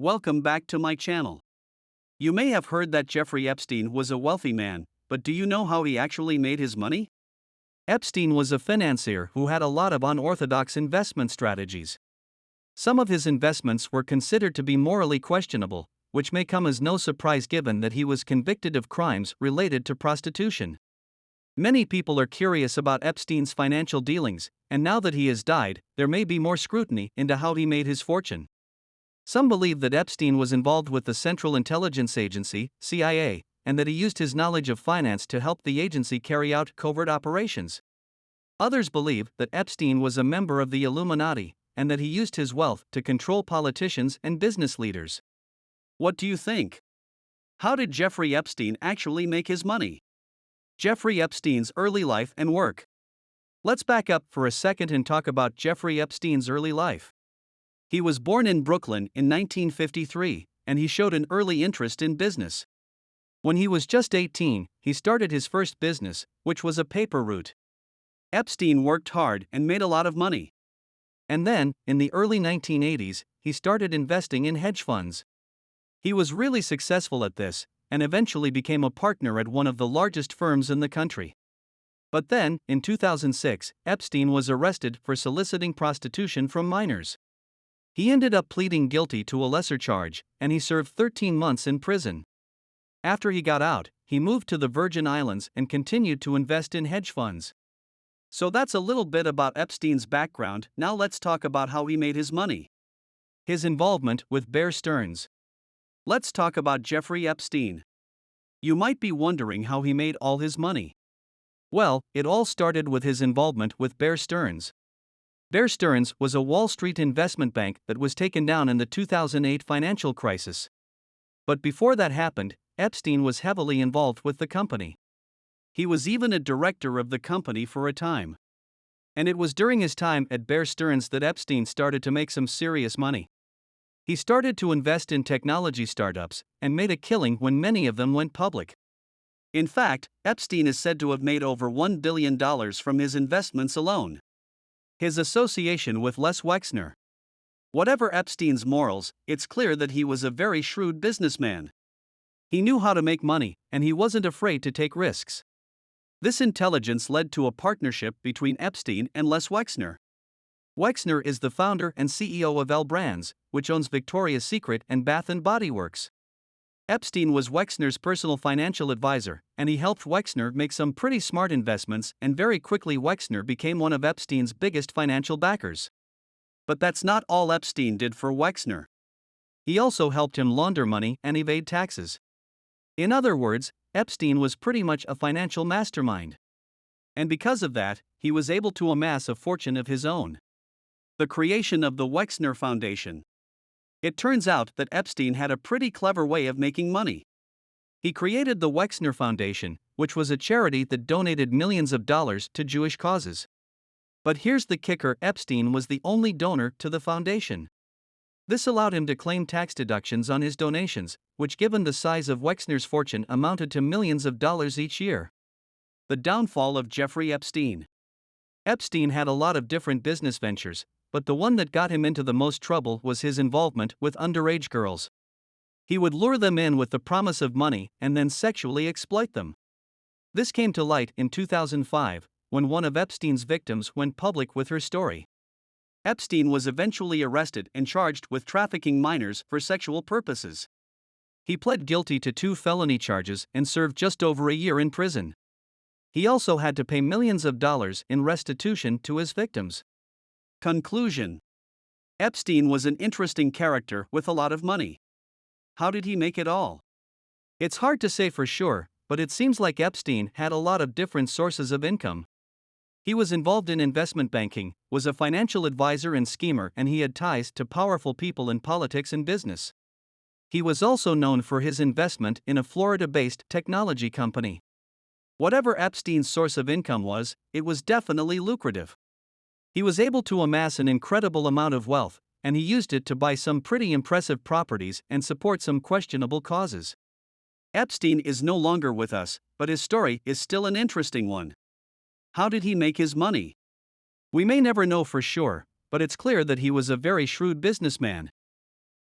Welcome back to my channel. You may have heard that Jeffrey Epstein was a wealthy man, but do you know how he actually made his money? Epstein was a financier who had a lot of unorthodox investment strategies. Some of his investments were considered to be morally questionable, which may come as no surprise given that he was convicted of crimes related to prostitution. Many people are curious about Epstein's financial dealings, and now that he has died, there may be more scrutiny into how he made his fortune. Some believe that Epstein was involved with the Central Intelligence Agency, CIA, and that he used his knowledge of finance to help the agency carry out covert operations. Others believe that Epstein was a member of the Illuminati, and that he used his wealth to control politicians and business leaders. What do you think? How did Jeffrey Epstein actually make his money? Jeffrey Epstein's early life and work. Let's back up for a second and talk about Jeffrey Epstein's early life. He was born in Brooklyn in 1953, and he showed an early interest in business. When he was just 18, he started his first business, which was a paper route. Epstein worked hard and made a lot of money. And then, in the early 1980s, he started investing in hedge funds. He was really successful at this, and eventually became a partner at one of the largest firms in the country. But then, in 2006, Epstein was arrested for soliciting prostitution from minors. He ended up pleading guilty to a lesser charge, and he served 13 months in prison. After he got out, he moved to the Virgin Islands and continued to invest in hedge funds. So that's a little bit about Epstein's background. Now let's talk about how he made his money. His involvement with Bear Stearns. Let's talk about Jeffrey Epstein. You might be wondering how he made all his money. Well, it all started with his involvement with Bear Stearns. Bear Stearns was a Wall Street investment bank that was taken down in the 2008 financial crisis. But before that happened, Epstein was heavily involved with the company. He was even a director of the company for a time. And it was during his time at Bear Stearns that Epstein started to make some serious money. He started to invest in technology startups and made a killing when many of them went public. In fact, Epstein is said to have made over $1 billion from his investments alone. His association with Les Wexner. Whatever Epstein's morals, it's clear that he was a very shrewd businessman. He knew how to make money, and he wasn't afraid to take risks. This intelligence led to a partnership between Epstein and Les Wexner. Wexner is the founder and CEO of L Brands, which owns Victoria's Secret and Bath & Body Works. Epstein was Wexner's personal financial advisor, and he helped Wexner make some pretty smart investments, and very quickly Wexner became one of Epstein's biggest financial backers. But that's not all Epstein did for Wexner. He also helped him launder money and evade taxes. In other words, Epstein was pretty much a financial mastermind. And because of that, he was able to amass a fortune of his own. The creation of the Wexner Foundation. It turns out that Epstein had a pretty clever way of making money. He created the Wexner Foundation, which was a charity that donated millions of dollars to Jewish causes. But here's the kicker: Epstein was the only donor to the foundation. This allowed him to claim tax deductions on his donations, which, given the size of Wexner's fortune, amounted to millions of dollars each year. The downfall of Jeffrey Epstein. Epstein had a lot of different business ventures, but the one that got him into the most trouble was his involvement with underage girls. He would lure them in with the promise of money and then sexually exploit them. This came to light in 2005, when one of Epstein's victims went public with her story. Epstein was eventually arrested and charged with trafficking minors for sexual purposes. He pled guilty to 2 felony charges and served just over a year in prison. He also had to pay millions of dollars in restitution to his victims. Conclusion. Epstein was an interesting character with a lot of money. How did he make it all? It's hard to say for sure, but it seems like Epstein had a lot of different sources of income. He was involved in investment banking, was a financial advisor and schemer, and he had ties to powerful people in politics and business. He was also known for his investment in a Florida-based technology company. Whatever Epstein's source of income was, it was definitely lucrative. He was able to amass an incredible amount of wealth, and he used it to buy some pretty impressive properties and support some questionable causes. Epstein is no longer with us, but his story is still an interesting one. How did he make his money? We may never know for sure, but it's clear that he was a very shrewd businessman.